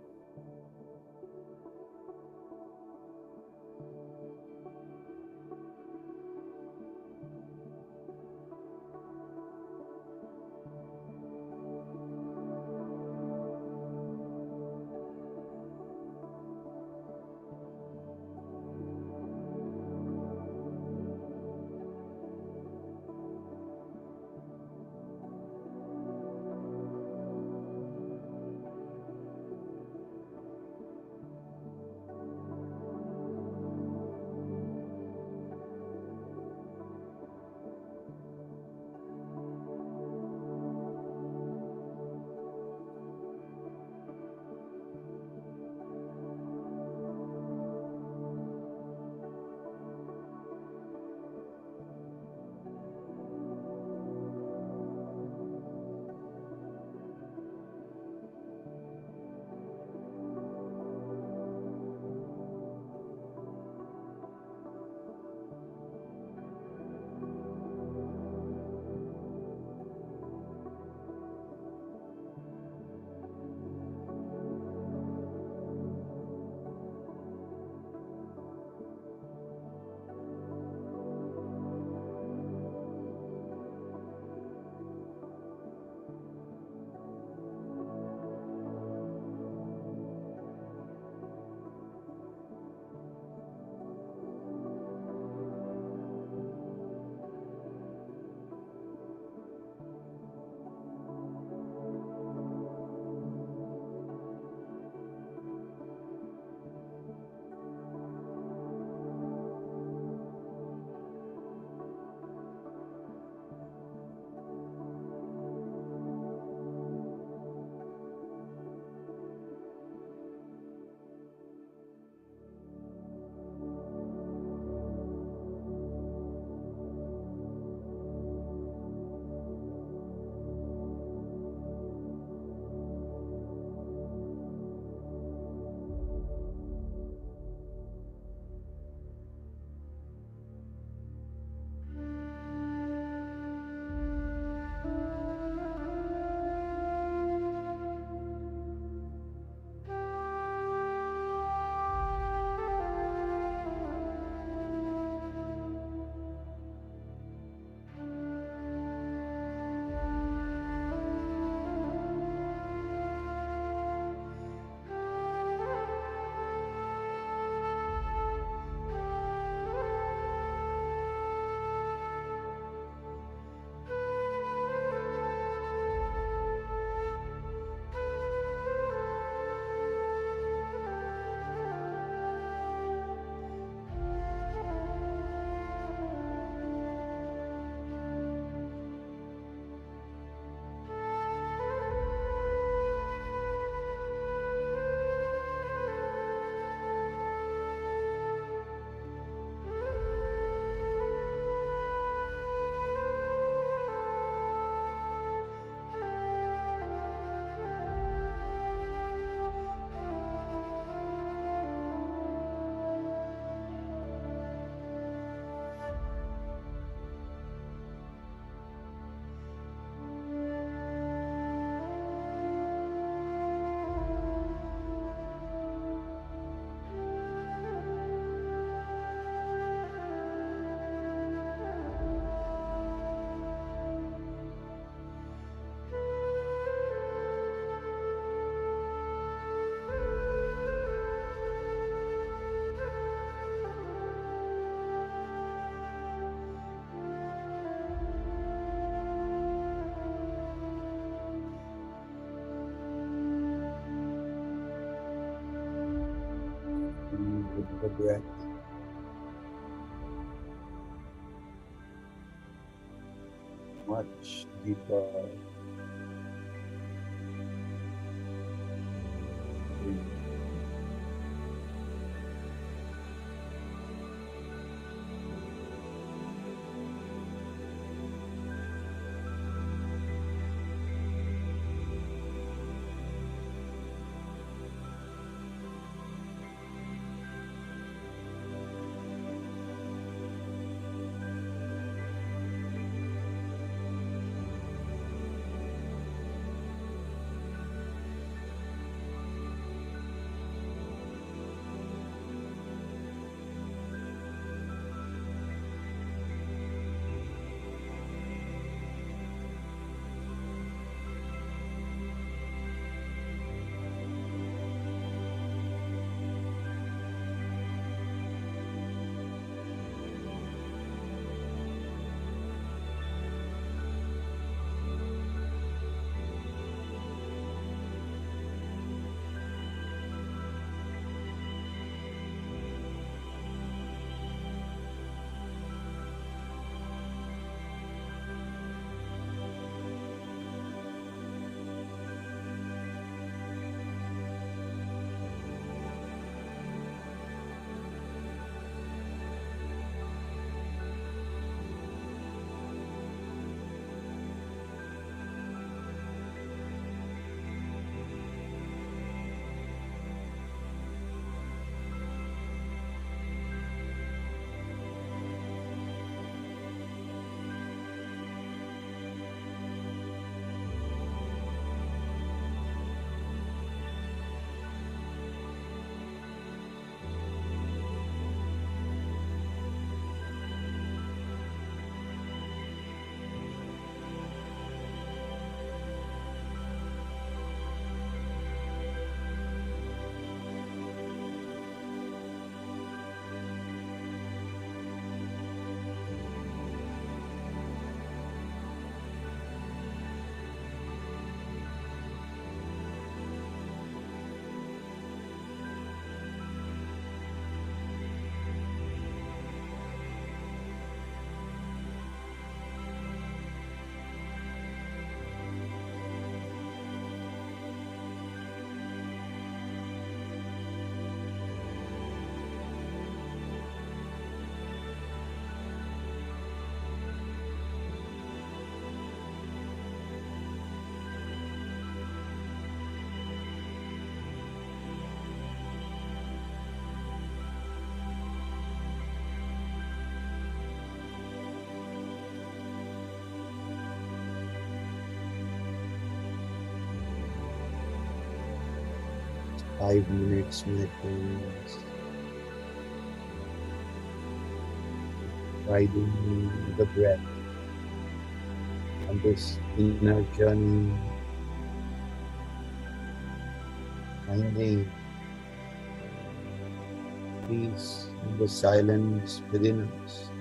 the breath. Much deeper. Breathe. Five minutes, my friends. Riding the breath on this inner journey, finding peace in the silence within us.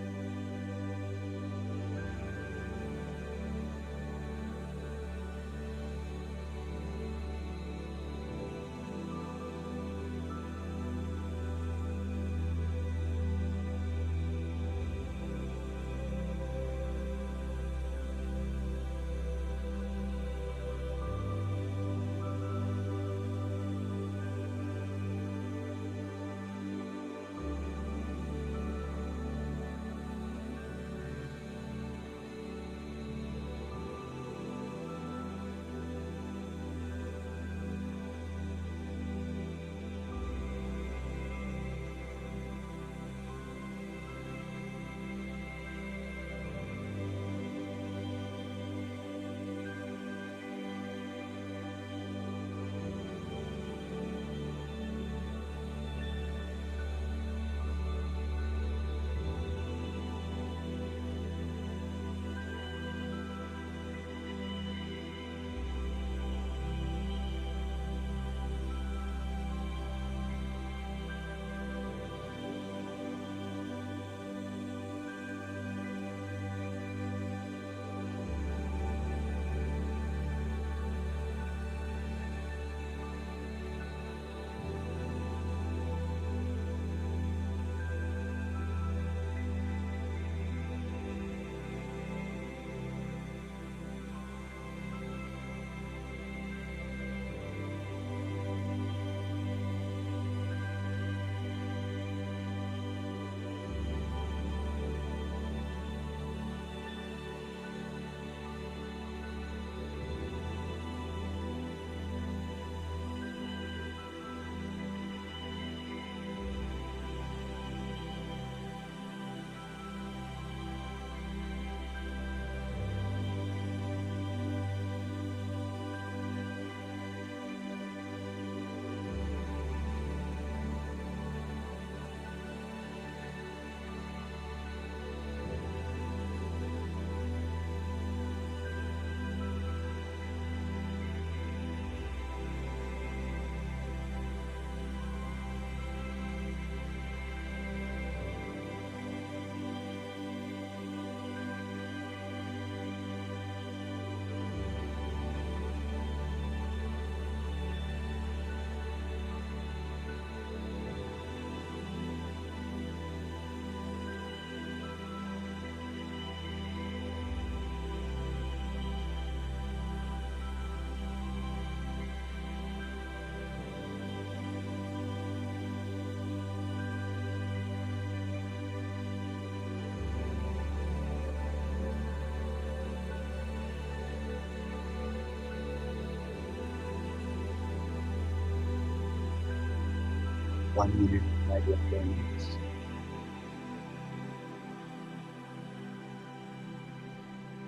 1 minute, my dear friends.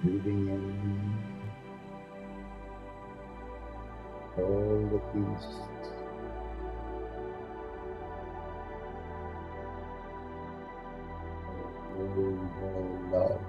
Breathing in all the peace. All the love.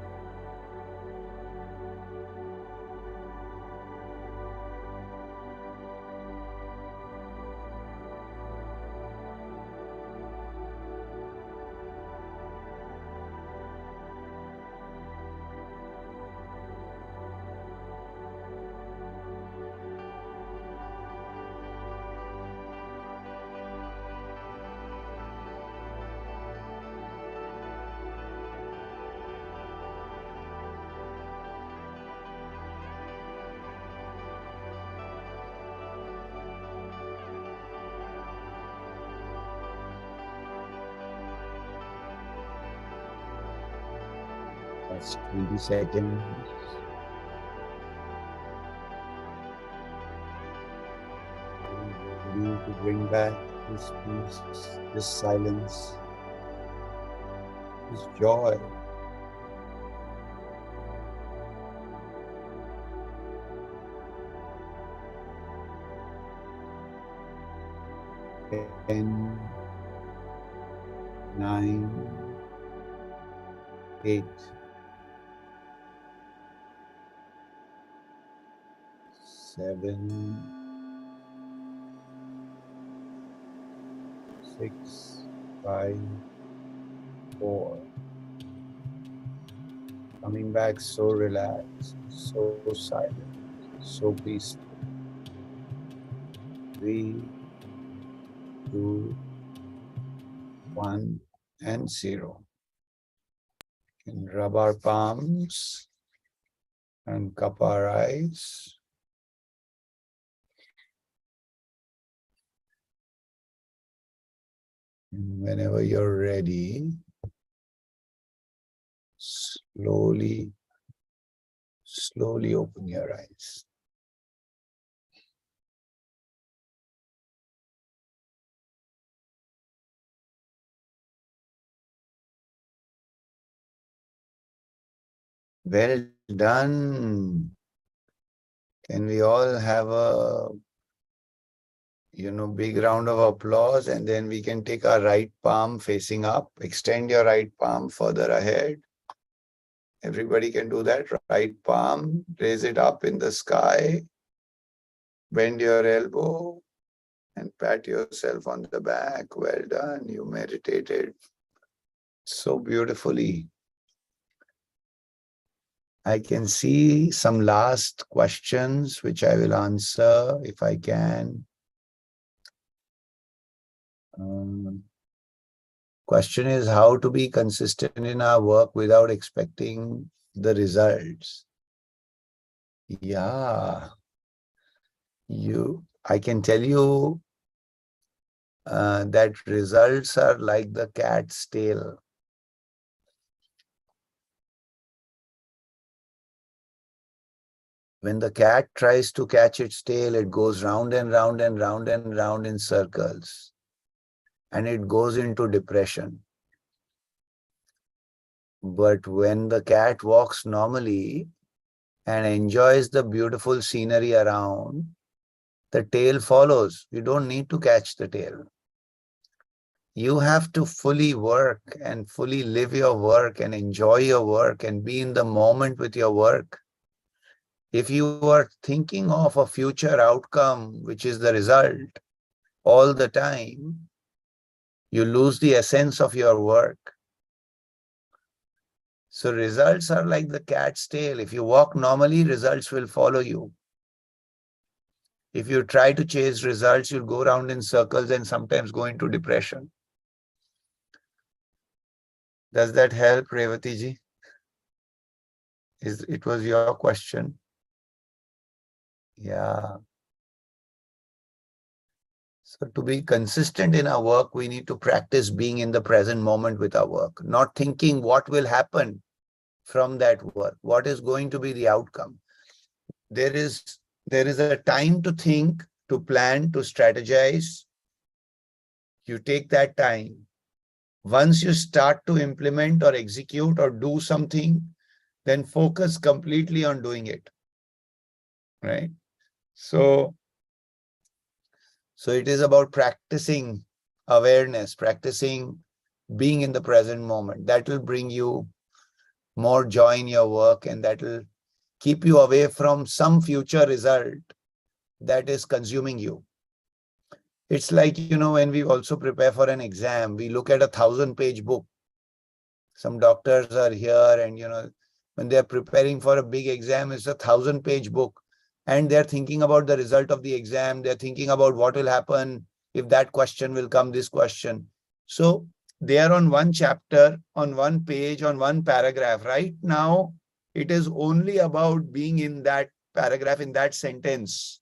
That's 20 seconds. Ready to bring back this peace, this silence, this joy. Ten, 9, 8, 7, 6, 5, 4. Coming back so relaxed, so silent, so peaceful. 3, 2, 1, and 0. We can rub our palms and cup our eyes. And whenever you're ready, slowly open your eyes. Well done. Can we all have a big round of applause, and then we can take our right palm facing up. Extend your right palm further ahead. Everybody can do that. Right palm, raise it up in the sky. Bend your elbow and pat yourself on the back. Well done. You meditated so beautifully. I can see some last questions, which I will answer if I can. Question is how to be consistent in our work without expecting the results. Yeah, I can tell you that results are like the cat's tail. When the cat tries to catch its tail, it goes round and round and round and round in circles, and it goes into depression. But when the cat walks normally and enjoys the beautiful scenery around, the tail follows. You don't need to catch the tail. You have to fully work and fully live your work and enjoy your work and be in the moment with your work. If you are thinking of a future outcome, which is the result, all the time, you lose the essence of your work. So results are like the cat's tail. If you walk normally, results will follow you. If you try to chase results, you'll go around in circles and sometimes go into depression. Does that help, Revati ji? It was your question. Yeah. So to be consistent in our work, we need to practice being in the present moment with our work, not thinking what will happen from that work, what is going to be the outcome. There is a time to think, to plan, to strategize. You take that time. Once you start to implement or execute or do something, then focus completely on doing it, right? So it is about practicing awareness, practicing being in the present moment. That will bring you more joy in your work, and that will keep you away from some future result that is consuming you. It's like, when we also prepare for an exam, we look at a 1,000-page book. Some doctors are here and, when they're preparing for a big exam, it's a 1,000-page book. And they're thinking about the result of the exam. They're thinking about what will happen if that question will come, this question. So they are on one chapter, on one page, on one paragraph. Right now, it is only about being in that paragraph, in that sentence.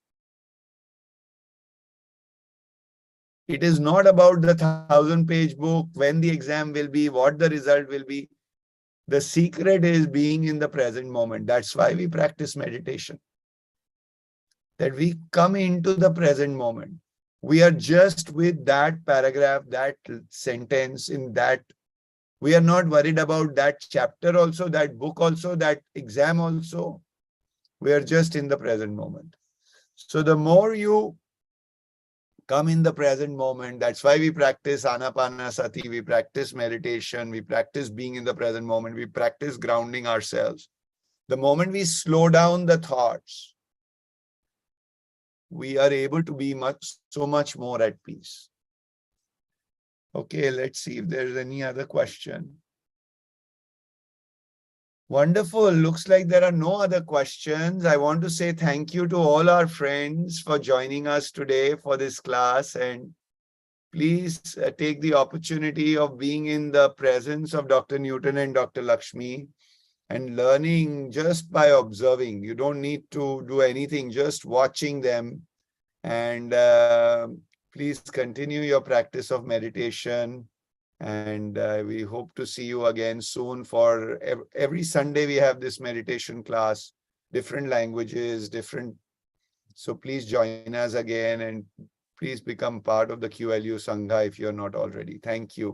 It is not about the 1,000-page book, when the exam will be, what the result will be. The secret is being in the present moment. That's why we practice meditation. That we come into the present moment. We are just with that paragraph, that sentence, in that. We are not worried about that chapter also, that book also, that exam also. We are just in the present moment. So the more you come in the present moment, that's why we practice anapanasati, we practice meditation, we practice being in the present moment, we practice grounding ourselves. The moment we slow down the thoughts, we are able to be so much more at peace. Okay, let's see if there's any other question. Wonderful. Looks like there are no other questions. I want to say thank you to all our friends for joining us today for this class, and please take the opportunity of being in the presence of Dr. Newton and Dr. Lakshmi and learning just by observing. You don't need to do anything, just watching them. And please continue your practice of meditation. And we hope to see you again soon. For every Sunday, we have this meditation class, different languages, different. So please join us again, and please become part of the QLU Sangha if you're not already. Thank you.